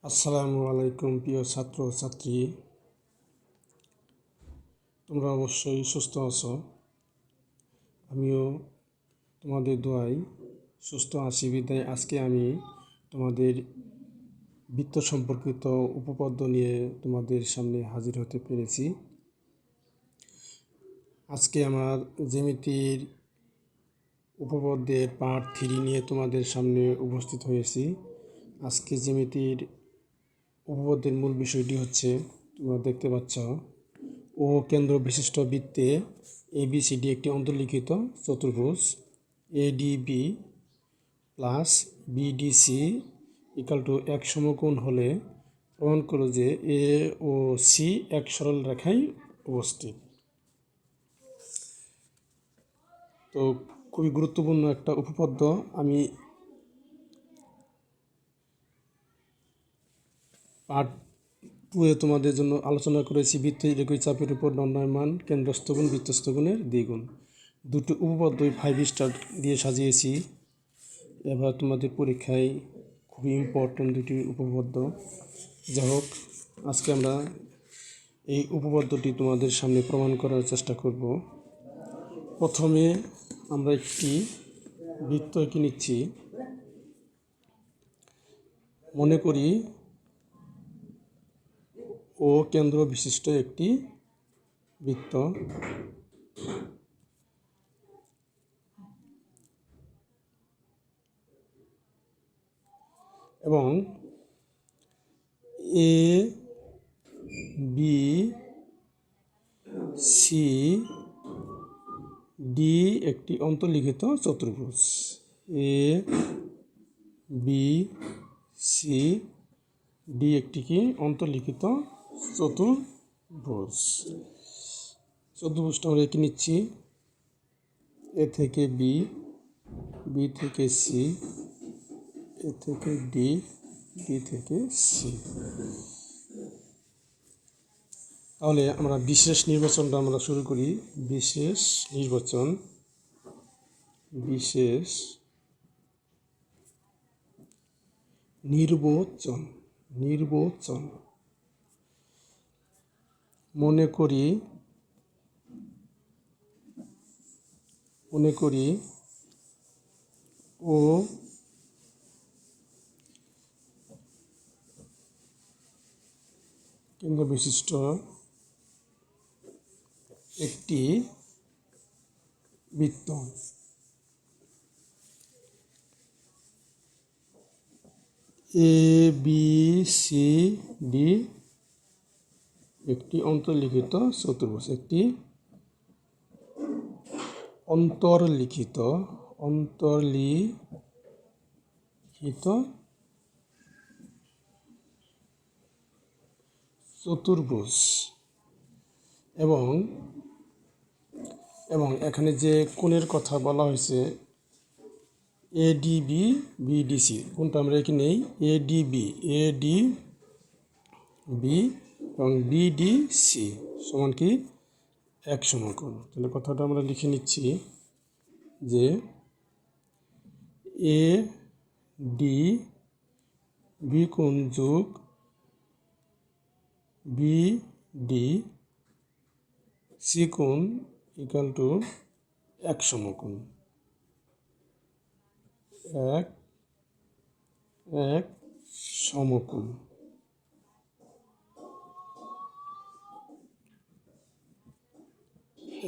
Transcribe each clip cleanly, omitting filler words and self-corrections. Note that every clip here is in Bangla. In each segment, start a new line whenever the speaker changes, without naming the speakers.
আসসালামু আলাইকুম প্রিয় ছাত্র ছাত্রী, তোমরা অবশ্যই সুস্থ আছো। আমিও তোমাদের দোয়ায় সুস্থ আছি বিদায় আজকে আমি তোমাদের বৃত্ত সম্পর্কিত উপপাদ্য নিয়ে তোমাদের সামনে হাজির হতে পেরেছি। আজকে আমার জ্যামিতির উপপাদ্যের পার্ট 3 নিয়ে তোমাদের সামনে উপস্থিত হয়েছি। আজকে জ্যামিতির উপপাদ্যের মূল বিষয়টি হচ্ছে, তোমরা দেখতে পাচ্ছ, ও কেন্দ্র বিশিষ্ট বৃত্তে ABCD একটি অন্তর্লিখিত চতুর্ভুজ ADB প্লাস BDC = এক সমকোণ হলে প্রমাণ করো যে A ও C এক সরল রেখায় অবস্থিত। তো খুবই গুরুত্বপূর্ণ একটা উপপাদ্য। আমি পার্ট 2 তোমাদের জন্য আলোচনা করেছি বৃত্তের একই চাপের উপর দণ্ডায়মান কেন্দ্রস্থ গুণ বৃত্তস্থ গুণের দ্বিগুণ। দুটো উপপাদ্যই 5 স্টার দিয়ে সাজিয়েছি। এবার তোমাদের পরীক্ষায় খুবই ইম্পর্ট্যান্ট দুটি উপপাদ্য। যাই হোক, আজকে আমরা এই উপপাদ্যটি তোমাদের সামনে প্রমাণ করার চেষ্টা করব। প্রথমে আমরা একটি বৃত্ত এঁকে নিচ্ছি। মনে করি ও কেন্দ্র বিশিষ্ট একটি বৃত্ত এবং A B C D একটি অন্তর্লিখিত চতুর্ভুজ। A B C D একটি কি অন্তর্লিখিত চতুর্ভুজ। চতুর্ভুজটা আমরা এঁকে নিচ্ছি। A থেকে B, B থেকে C, A থেকে D, D থেকে C। তাহলে আমরা বিশেষ নির্বাচনটা আমরা শুরু করি। বিশেষ নির্বাচন মনে করি ও কেন্দ্র বিশিষ্ট একটি বৃত্ত। ABCD একটি অন্তর্লিখিত চতুর্ভুজ। একটি অন্তর্লিখিত চতুর্ভুজ এবং এখানে যে কোণের কথা বলা হয়েছে ADB BDC, কোনটা আমরা এখানে নেই ADB এবং BDC সমান কি এক সমকোণ। তাহলে কথাটা আমরা লিখে নিচ্ছি যে ADB কোণ যোগ BDC কোণ = এক সমকোণ।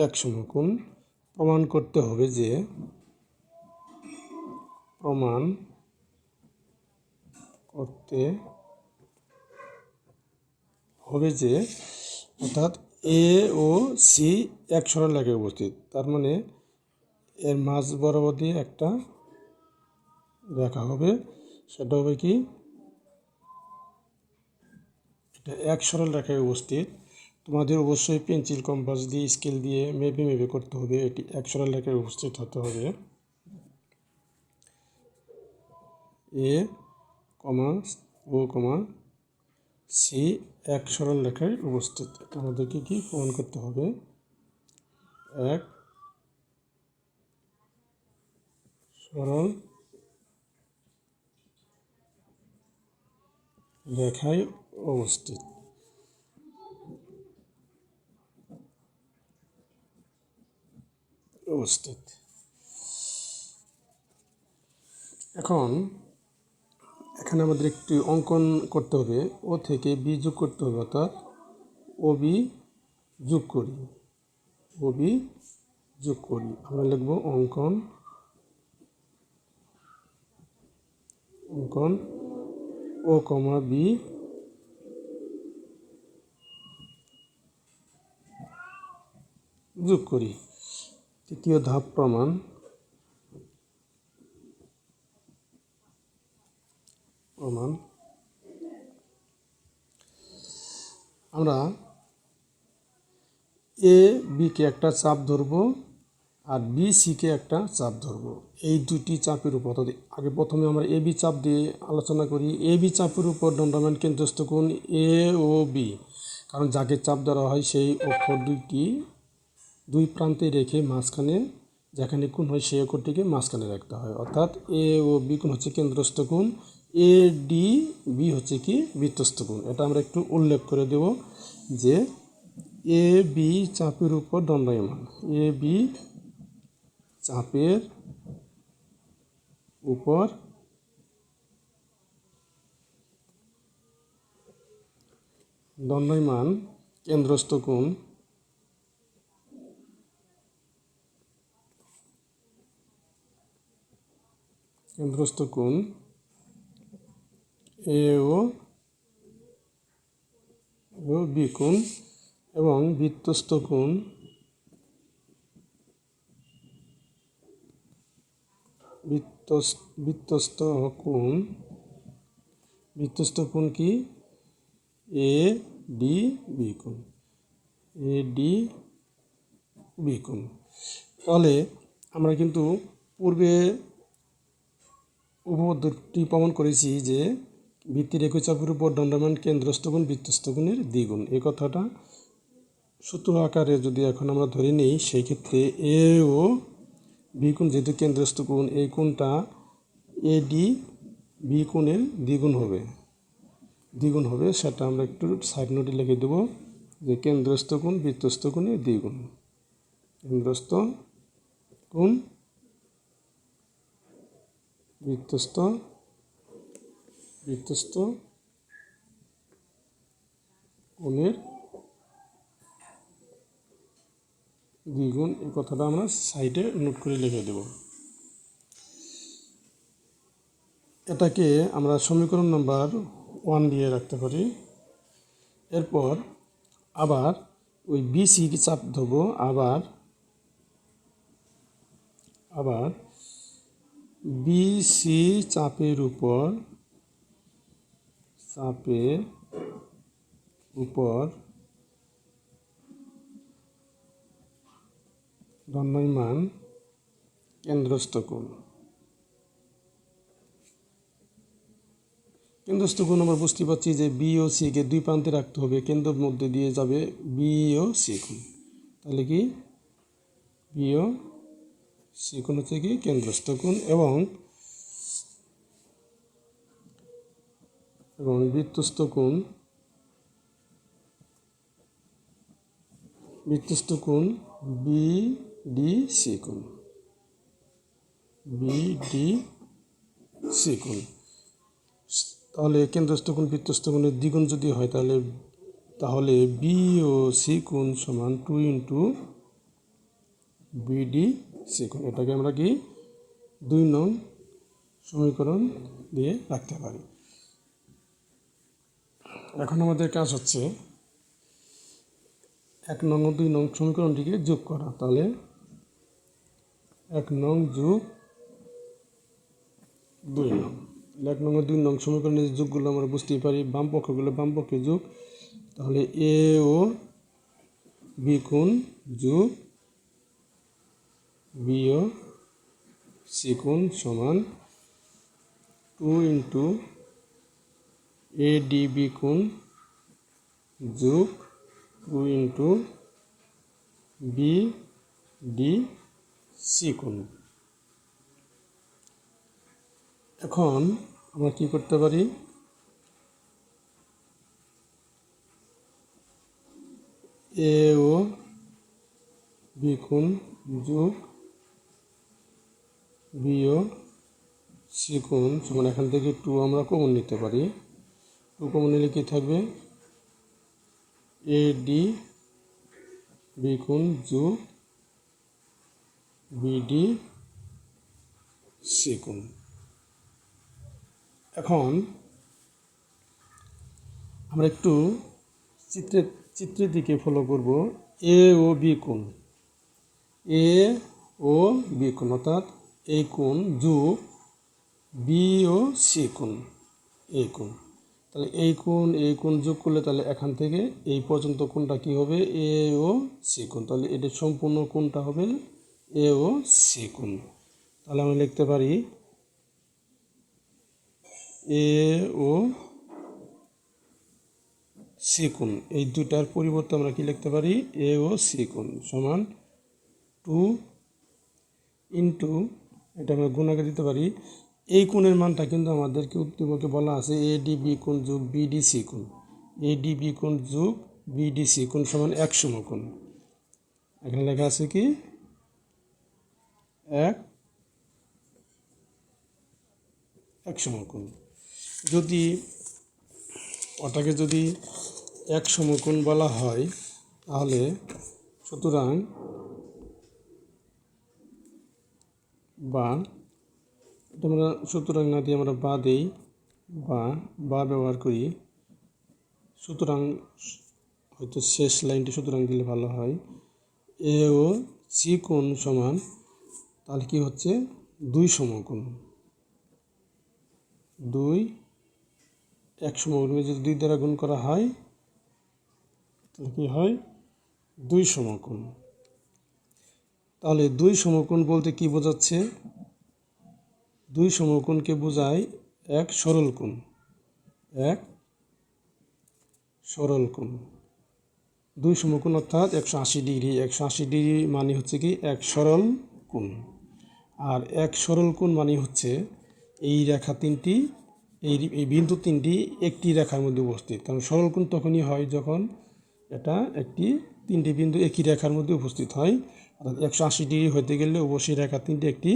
এক সমকোণ। প্রমাণ করতে হবে যে অর্থাৎ A ও C এক সরল রেখায় অবস্থিত। তার মানে এর মাঝ বরাবর দিয়ে একটা রেখা হবে, সেটা হবে কি এটা এক সরল রেখায় উপস্থিত। তোমাদের অবশ্যই পেন্সিল কম্পাস দিয়ে স্কেল দিয়ে মেপে করতে হবে। এটি এক সরল রেখায় উপস্থিত হতে হবে। A, O, C এক সরল রেখায় উপস্থিত। আমাদেরকে কি প্রমাণ করতে হবে? এক সরল রেখায় অবস্থিত। এখন এখানে আমাদের একটি অঙ্কন করতে হবে, ও থেকে বি যোগ করতে হবে, অর্থাৎ ও বি যোগ করি, ও বি যোগ করি। আমরা লিখব অঙ্কন ও কমা বি যোগ করি। তৃতীয় ধাপ প্রমাণ। আমরা এ বিকে একটা চাপ ধরব আর বি সিকে একটা চাপ ধরব। এই দুটি চাপের উপর, আগে প্রথমে আমরা এ বি চাপ দিয়ে আলোচনা করি। এ বি চাপের উপর দণ্ডায়মান কেন্দ্রস্থ কোণ এ ও বি, কারণ যাকে চাপ ধরা হয় সেই অক্ষর দুই প্রান্তে রেখে মাঝখানে যেখানে কোণ হয় সেই অক্ষরটিকে মাঝখানে রাখতে হয়, অর্থাৎ এ ও বি কোণ হচ্ছে কেন্দ্রস্থ কোণ, এ ডি বি হচ্ছে কি বৃত্তস্থ কোণ। এটা আমরা একটু উল্লেখ করে দেব যে এ বি চাপের উপর দণ্ডায়মান, এ বি চাপের উপর দণ্ডায়মান কেন্দ্রস্থ কোণ এ ও বি কোণ এবং বৃত্তস্থ কোণ কি এ ডি বি কোণ, এ ডি বি কোণ। তাহলে আমরা কিন্তু পূর্বে উপপাদ্যটি প্রমাণ করেছি যে ভিত্তির একই চাপের উপর দণ্ডায়মান কেন্দ্রস্থ কোণ বৃত্তস্থ কোণের দ্বিগুণ। এই কথাটা সূত্র আকারে যদি এখন আমরা ধরে নিই, সেই ক্ষেত্রে এ ও বি কোণ যেহেতু কেন্দ্রস্থ কোণ, এই কোণটা এ ডি বি কোণের দ্বিগুণ হবে। সেটা আমরা একটু সাইড নোটে লিখে দেব যে কেন্দ্রস্থ কোণ বৃত্তস্থ কোণের দ্বিগুণ, কেন্দ্রস্থ কোণ বৃত্তস্থ কোণের দ্বিগুণ। এই কথাটা আমরা সাইডে নোট করে লিখে দেব। এটাকে আমরা সমীকরণ নাম্বার 1 দিয়ে রাখতে পারি। এরপর আবার ওই বিসি কি চাপ ধরবো, আবার বিসি চাপের উপর দণ্ডায়মান কেন্দ্রস্থ কোণ আমরা বুঝতে পারছি যে বি ও সিকে দুই প্রান্তে রাখতে হবে, কেন্দ্রের মধ্যে দিয়ে যাবে বি ও সি কোণ। তাহলে কি বি ও সি কোণ হচ্ছে কি কেন্দ্রস্থ কোণ এবং বৃত্তস্থ কোণ বি ডি সি কোণ, তাহলে কেন্দ্রস্থ কোণ বৃত্তস্থ কোণের দ্বিগুণ যদি হয় তাহলে বি ও সি কোণ সমান 2 ইন্টু বিডি সি কোণ। এটাকে আমরা কি 2 নং সমীকরণ দিয়ে রাখতে পারি। এখন আমাদের কাজ হচ্ছে 1 নং ও 2 নং সমীকরণটিকে যোগ করা। তাহলে 1 নং যোগ 2 নং, 1 নং ও 2 নং সমীকরণের যোগগুলো আমরা বুঝতেই পারি, বাম পক্ষগুলো বাম পক্ষে যোগ। তাহলে এ ও বি কোণ যোগ বি ও সি কোণ সমান 2 ইন্টু এ ডি বি কোণ যোগ 2 ইন্টু বি ডি সি কোণ। এখন আমরা কি করতে পারি, এ ও বি কোণ যোগ বি ও সি কোণ সমান এখান থেকে 2 আমরা কমন নিতে পারি। 2 কমন নিলে কি থাকবে? এ ডি বি কোণ যোগ বিডি সি কোণ। এখন আমরা একটু চিত্রের দিকে ফলো করব। এ ও বি কোণ, এ ও বি কোণ অর্থাৎ এই কোণ যোগ বি ও সি কোণ, এই কোণ। তাহলে এই কোণ যোগ করলে তাহলে এখান থেকে এই পর্যন্ত কোণটা কি হবে? এ ও সি কোণ। তাহলে এটা সম্পূর্ণ কোণটা হবে এ ও সি কোণ। তাহলে আমরা লিখতে পারি এ ও সি কোণ, এই দুটার পরিবর্তে আমরা কি লিখতে পারি? এ ও সি কোণ সমান 2 ইন্টু, এটা আমরা গুণ আগে দিতে পারি। এই কোণের মানটা কিন্তু আমাদেরকে উদ্দীপকে বলা আছে এ ডি বি কোণ যোগ বিডি সি কোণ। এ ডি বি কোণ যোগ বিডি সি কোণ সমান 1 সমকোণ। এখানে লেখা আছে কি 1 সমকোণ। যদি ওটাকে যদি 1 সমকোণ বলা হয় তাহলে সুতরাং বা, এটা আমরা সুতরাং না দিয়ে আমরা বা দেই বা ব্যবহার করি। সুতরাং হয়তো শেষ লাইনটি সুতরাং দিলে ভালো হয়। এ ও সি কোণ সমান তাহলে কি হচ্ছে? 2 সমকোণ। 1 সমকোণকে যদি 2 দ্বারা গুণ করা হয় তাহলে কি হয়? 2 সমকোণ। তাহলে 2 সমকোণ বলতে কি বোঝাচ্ছে? 2 সমকোণকে বোঝায় এক সরল কোণ, এক সরল কোণ। 2 সমকোণ অর্থাৎ 180 ডিগ্রি। 180 ডিগ্রি মানে হচ্ছে কি এক সরল কোণ। আর এক সরল কোণ মানে হচ্ছে এই রেখা তিনটি, এই বিন্দু তিনটি একটি রেখার মধ্যে উপস্থিত। কারণ সরল কোণ তখনই হয় যখন এটা তিনটি বিন্দু একই রেখার মধ্যে উপস্থিত হয়। অর্থাৎ 180 ডিগ্রি হতে গেলে অবশ্যই রেখা তিনটি একটি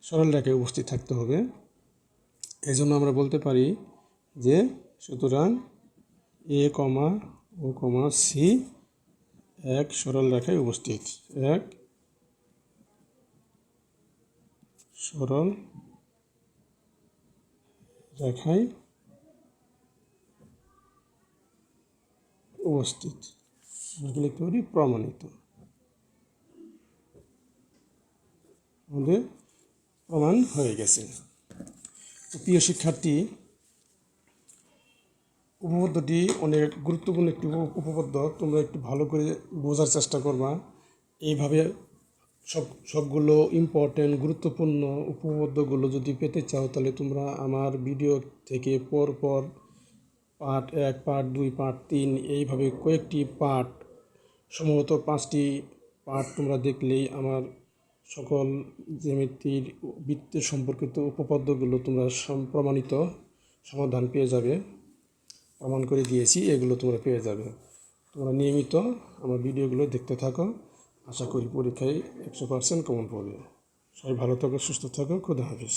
সরল রেখায় উপস্থিত থাকতে হবে। এই জন্য আমরা বলতে পারি যে সুতরাং এ কমা ও কমা সি এক সরল রেখায় উপস্থিত, এক সরল রেখায় উপস্থিত। আমরা লিখতে পারি প্রমাণিত। আমাদের প্রমাণ হয়ে গেছে। প্রিয় শিক্ষার্থী, উপপাদ্যটি অনেক গুরুত্বপূর্ণ একটি উপপাদ্য। তোমরা একটু ভালো করে বোঝার চেষ্টা করবা। এইভাবে সবগুলো ইম্পর্টেন্ট গুরুত্বপূর্ণ উপপাদ্যগুলো যদি পেতে চাও তাহলে তোমরা আমার ভিডিও থেকে পর পার্ট 1, পার্ট 2, পার্ট 3 এইভাবে কয়েকটি পার্ট, সম্ভবত 5টি পার্ট তোমরা দেখলেই আমার সকল জ্যামিতির বৃত্তের সম্পর্কিত উপপাদ্যগুলো তোমরা প্রমাণিত সমাধান পেয়ে যাবে। প্রমাণ করে দিয়েছি, এগুলো তোমরা পেয়ে যাবে। তোমরা নিয়মিত আমার ভিডিওগুলো দেখতে থাকো। আশা করি পরীক্ষায় 100% কমন পাবে। সবাই ভালো থাকো, সুস্থ থাকো। খোদা হাফেজ।